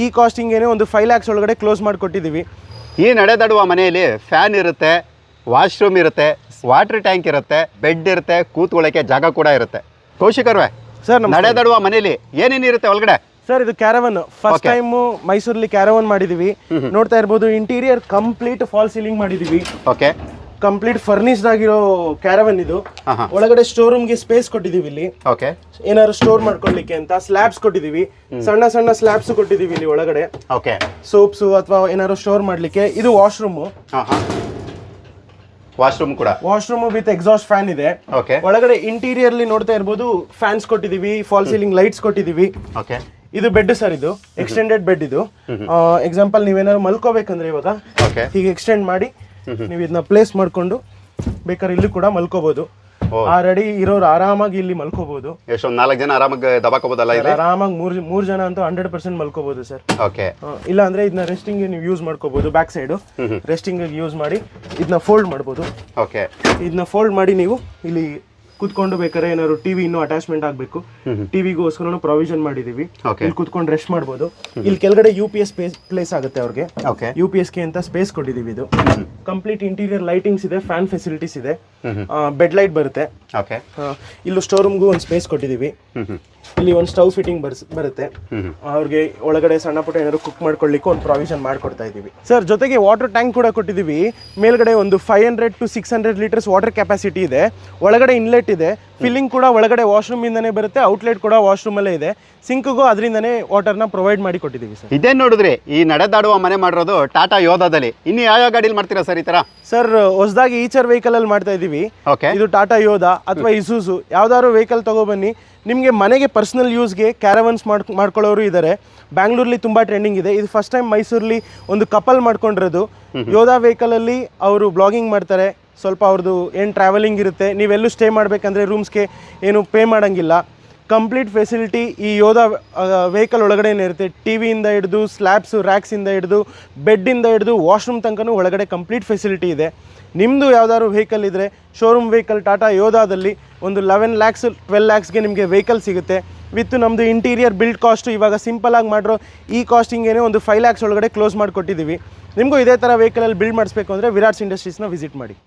ಈ ಕಾಸ್ಟಿಂಗೇನೆ ಒಂದು 5 lakhs ಒಳಗಡೆ ಕ್ಲೋಸ್ ಮಾಡಿಕೊಟ್ಟಿದ್ದೀವಿ. ಈ ನಡೆದಾಡುವ ಮನೆಯಲ್ಲಿ ಫ್ಯಾನ್ ಇರುತ್ತೆ, ವಾಶ್ರೂಮ್ ಇರುತ್ತೆ, ವಾಟರ್ ಟ್ಯಾಂಕ್ ಇರುತ್ತೆ, ಬೆಡ್ ಇರುತ್ತೆ, ಕೂತ್ಕೊಳ್ಳೋಕ್ಕೆ ಜಾಗ ಕೂಡ ಇರುತ್ತೆ. ಕೌಶಿಕರ್ವೇ ಸರ್, ನಡೆದಾಡುವ ಮನೆಯಲ್ಲಿ ಏನೇನಿರುತ್ತೆ ಒಳಗಡೆ? ಸರ್, ಇದು ಕ್ಯಾರವನ್ ಫಸ್ಟ್ ಟೈಮ್ ಮೈಸೂರಲ್ಲಿ ಕ್ಯಾರವನ್ ಮಾಡಿದೀವಿ. ನೋಡ್ತಾ ಇರ್ಬೋದು, ಇಂಟೀರಿಯರ್ ಕಂಪ್ಲೀಟ್ ಫಾಲ್ ಸೀಲಿಂಗ್ ಮಾಡಿದೀವಿ. ಓಕೆ, ಕಂಪ್ಲೀಟ್ ಫರ್ನಿಶ್ಡ್ ಆಗಿರೋ ಕ್ಯಾರವನ್ ಇದು. ಒಳಗಡೆ ಸ್ಟೋರ್ ರೂಮ್ಗೆ ಸ್ಪೇಸ್ ಕೊಟ್ಟಿದೀವಿ. ಇಲ್ಲಿ ಓಕೆ, ಏನಾದ್ರು ಸ್ಟೋರ್ ಮಾಡ್ಕೊಳ್ಳಿಕ್ಕೆ ಅಂತ ಸ್ಲ್ಯಾಬ್ಸ್ ಕೊಟ್ಟಿದೀವಿ. ಸಣ್ಣ ಸಣ್ಣ ಸ್ಲ್ಯಾಬ್ಸ್ ಕೊಟ್ಟಿದೀವಿ ಇಲ್ಲಿ ಒಳಗಡೆ. ಓಕೆ, ಸೋಪ್ಸ್ ಅಥವಾ ಏನಾದ್ರು ಸ್ಟೋರ್ ಮಾಡ್ಲಿಕ್ಕೆ. ಇದು ವಾಶ್ರೂಮ್. ವಾಶ್ರೂಮ್ ಕೂಡ ವಾಶ್ರೂಮ್ ವಿತ್ ಎಕ್ಸಾಸ್ಟ್ ಫ್ಯಾನ್ ಇದೆ. ಓಕೆ, ಒಳಗಡೆ ಇಂಟೀರಿಯರ್ಲಿ ನೋಡ್ತಾ ಇರ್ಬೋದು, ಫ್ಯಾನ್ಸ್ ಕೊಟ್ಟಿದೀವಿ, ಫಾಲ್ ಸೀಲಿಂಗ್ ಲೈಟ್ಸ್ ಕೊಟ್ಟಿದೀವಿ. ಓಕೆ, ಇದು ಬೆಡ್ ಸರ್, ಇದು ಎಕ್ಸ್ಟೆಂಡೆಡ್ ಬೆಡ್. ಇದು ಎಕ್ಸಾಂಪಲ್ ನೀವೇನಾದ್ರು ಮಲ್ಕೋಬೇಕಂದ್ರೆ ಇವಾಗ ಹೀಗೆ ಎಕ್ಸ್ಟೆಂಡ್ ಮಾಡಿ ನೀವು ಇದನ್ನ ಪ್ಲೇಸ್ ಮಾಡ್ಕೊಂಡು ಬೇಕಾದ್ರೆ ಇಲ್ಲಿ ಕೂಡ ಮಲ್ಕೋಬಹುದು. ಆಲ್ರೆಡಿ ಇರೋರು ಆರಾಮಾಗಿ ಇಲ್ಲಿ ಮಲ್ಕೋಬಹುದು. ಎಷ್ಟೊಂದು 4 ಜನ ಆರಾಮಾಗಿ ದಬಾಕೋಬಹುದಲ್ಲ? ಆರಾಮಾಗಿ ಮೂರ್ ಜನ ಅಂತೂ 100% ಮಲ್ಕೋಬಹುದು ಸರ್. ಓಕೆ, ಇಲ್ಲ ಅಂದ್ರೆ ಇದನ್ನ ರೆಸ್ಟಿಂಗ್ ನೀವು ಯೂಸ್ ಮಾಡ್ಕೋಬಹುದು. ಬ್ಯಾಕ್ ಸೈಡ್ ರೆಸ್ಟಿಂಗ್ ಯೂಸ್ ಮಾಡಿ ಇದನ್ನ ಫೋಲ್ಡ್ ಮಾಡಬಹುದು. ಓಕೆ, ಇದನ್ನ ಫೋಲ್ಡ್ ಮಾಡಿ ನೀವು ಇಲ್ಲಿ ಕುತ್ಕೊಂಡು ಬೇಕಾದ್ರೆ ಏನಾದ್ರು ಟಿವಿ ಇನ್ನೂ ಅಟ್ಯಾಚ್ಮೆಂಟ್ ಆಗಬೇಕು, ಟಿವಿಗೋಸ್ಕರ ಪ್ರಾವಿಷನ್ ಮಾಡಿದೀವಿ. ಇಲ್ಲಿ ಕುತ್ಕೊಂಡು ರೆಸ್ಟ್ ಮಾಡಬಹುದು. ಇಲ್ಲಿ ಕೆಳಗಡೆ UPS ಪ್ಲೇಸ್ ಆಗುತ್ತೆ ಅವ್ರಿಗೆ. UPS ಗೆ ಅಂತ ಸ್ಪೇಸ್ ಕೊಟ್ಟಿದೀವಿ. ಇದು ಕಂಪ್ಲೀಟ್ ಇಂಟೀರಿಯರ್ ಲೈಟಿಂಗ್ಸ್ ಇದೆ, ಫ್ಯಾನ್ ಫೆಸಿಲಿಟೀಸ್ ಇದೆ, ಬೆಡ್ ಲೈಟ್ ಬರುತ್ತೆ. ಇಲ್ಲಿ ಸ್ಟೋರ್ ರೂಮ್ಗೂ ಒಂದು ಸ್ಪೇಸ್ ಕೊಟ್ಟಿದೀವಿ. ಇಲ್ಲಿ ಒಂದು ಸ್ಟವ್ ಫಿಟ್ಟಿಂಗ್ ಬರುತ್ತೆ. ಅವ್ರಿಗೆ ಒಳಗಡೆ ಸಣ್ಣ ಪುಟ್ಟ ಏನಾದ್ರು ಕುಕ್ ಮಾಡ್ಕೊಳ್ಳಿಕ್ಕೆ ಒಂದು ಪ್ರಾವಿಷನ್ ಮಾಡ್ಕೊಡ್ತಾ ಇದೀವಿ ಸರ್. ಜೊತೆಗೆ ವಾಟರ್ ಟ್ಯಾಂಕ್ ಕೂಡ ಕೊಟ್ಟಿದ್ದೀವಿ. ಮೇಲ್ಗಡೆ ಒಂದು 500 to 600 ಲೀಟರ್ಸ್ ವಾಟರ್ ಕೆಪಾಸಿಟಿ ಇದೆ. ಒಳಗಡೆ ಇನ್ಲೆಟ್ ಇದೆ. ಫಿಲ್ಲಿಂಗ್ ಕೂಡ ಒಳಗಡೆ ವಾಶ್ರೂಮ್ ಇಂದಾನೆ ಬರುತ್ತೆ. ಔಟ್ಲೆಟ್ ಕೂಡ ವಾಶ್ರೂಮ್ ಅಲ್ಲೇ ಇದೆ. ಸಿಂಕ್ಗೂ ಅದರಿಂದನೇ ವಾಟರ್ನ ಪ್ರೊವೈಡ್ ಮಾಡಿ ಕೊಟ್ಟಿದ್ದೀವಿ ಸರ್. ಇದೇನು ನೋಡಿದ್ರಿ, ಈ ನಡೆದಾಡುವ ಮನೆ ಮಾಡಿರೋದು ಟಾಟಾ ಯೋಧಾದಲ್ಲಿ. ಇನ್ನು ಯಾವ ಗಾಡಿಯಲ್ಲಿ ಮಾಡ್ತೀರಾ ಸರ್ ಈ ತರ? ಸರ್, ಹೊಸದಾಗಿ ಈಚರ್ ವೆಹಿಕಲ್ ಅಲ್ಲಿ ಮಾಡ್ತಾ ಇದೀವಿ. ಇದು ಟಾಟಾ ಯೋಧಾ ಅಥವಾ ಇಸುಜು ಯಾವ್ದಾದ್ರು ವೆಹಿಕಲ್ ತಗೊಬನ್ನಿ. ನಿಮಗೆ ಮನೆಗೆ ಪರ್ಸನಲ್ ಯೂಸ್ಗೆ ಕ್ಯಾರವನ್ಸ್ ಮಾಡ್ಕೊಳ್ಳೋರು ಇದ್ದಾರೆ. ಬ್ಯಾಂಗ್ಳೂರ್ಲಿ ತುಂಬಾ ಟ್ರೆಂಡಿಂಗ್ ಇದೆ. ಇದು ಫಸ್ಟ್ ಟೈಮ್ ಮೈಸೂರಲ್ಲಿ ಒಂದು ಕಪಲ್ ಮಾಡ್ಕೊಂಡಿರೋದು. ಯೋಧಾ ವೆಹಿಕಲ್ ಅಲ್ಲಿ ಅವರು ಬ್ಲಾಗಿಂಗ್ ಮಾಡ್ತಾರೆ. ಸ್ವಲ್ಪ ಅವ್ರದ್ದು ಏನು ಟ್ರಾವೆಲಿಂಗ್ ಇರುತ್ತೆ. ನೀವೆಲ್ಲೂ ಸ್ಟೇ ಮಾಡಬೇಕಂದ್ರೆ ರೂಮ್ಸ್ಗೆ ಏನು ಪೇ ಮಾಡೋಂಗಿಲ್ಲ. ಕಂಪ್ಲೀಟ್ ಫೆಸಿಲಿಟಿ ಈ ಯೋಧಾ ವೆಹಿಕಲ್ ಒಳಗಡೆನೇ ಇರುತ್ತೆ. ಟಿವಿಯಿಂದ ಹಿಡಿದು ಸ್ಲ್ಯಾಬ್ಸು, ರ್ಯಾಕ್ಸಿಂದ ಹಿಡಿದು ಬೆಡ್ಡಿಂದ ಹಿಡಿದು ವಾಶ್ರೂಮ್ ತನಕನೂ ಒಳಗಡೆ ಕಂಪ್ಲೀಟ್ ಫೆಸಿಲಿಟಿ ಇದೆ. ನಿಮ್ಮದು ಯಾವ್ದಾದ್ರು ವೆಹಿಕಲ್ ಇದ್ದರೆ ಶೋರೂಮ್ ವೆಹಿಕಲ್ ಟಾಟಾ ಯೋಧಾದಲ್ಲಿ ಒಂದು 11 lakhs 12 lakhsಗೆ ನಿಮಗೆ ವೆಹಿಕಲ್ ಸಿಗುತ್ತೆ. ವಿತ್ ನಮ್ಮದು ಇಂಟೀರಿಯರ್ ಬಿಲ್ಡ್ ಕಾಸ್ಟು ಇವಾಗ ಸಿಂಪಲಾಗಿ ಮಾಡಿರೋ ಈ ಕಾಸ್ಟಿಂಗೇನೆ ಒಂದು 5 lakhs ಒಳಗಡೆ ಕ್ಲೋಸ್ ಮಾಡಿಕೊಟ್ಟಿದ್ದೀವಿ. ನಿಮಗೂ ಇದೇ ಥರ ವೆಹಿಕಲಲ್ಲಿ ಬಿಲ್ಡ್ ಮಾಡಿಸ್ಬೇಕು ಅಂದರೆ ವಿರಾಟ್ಸ್ ಇಂಡಸ್ಟ್ರೀಸ್ನ ವಿಸಿಟ್ ಮಾಡಿ.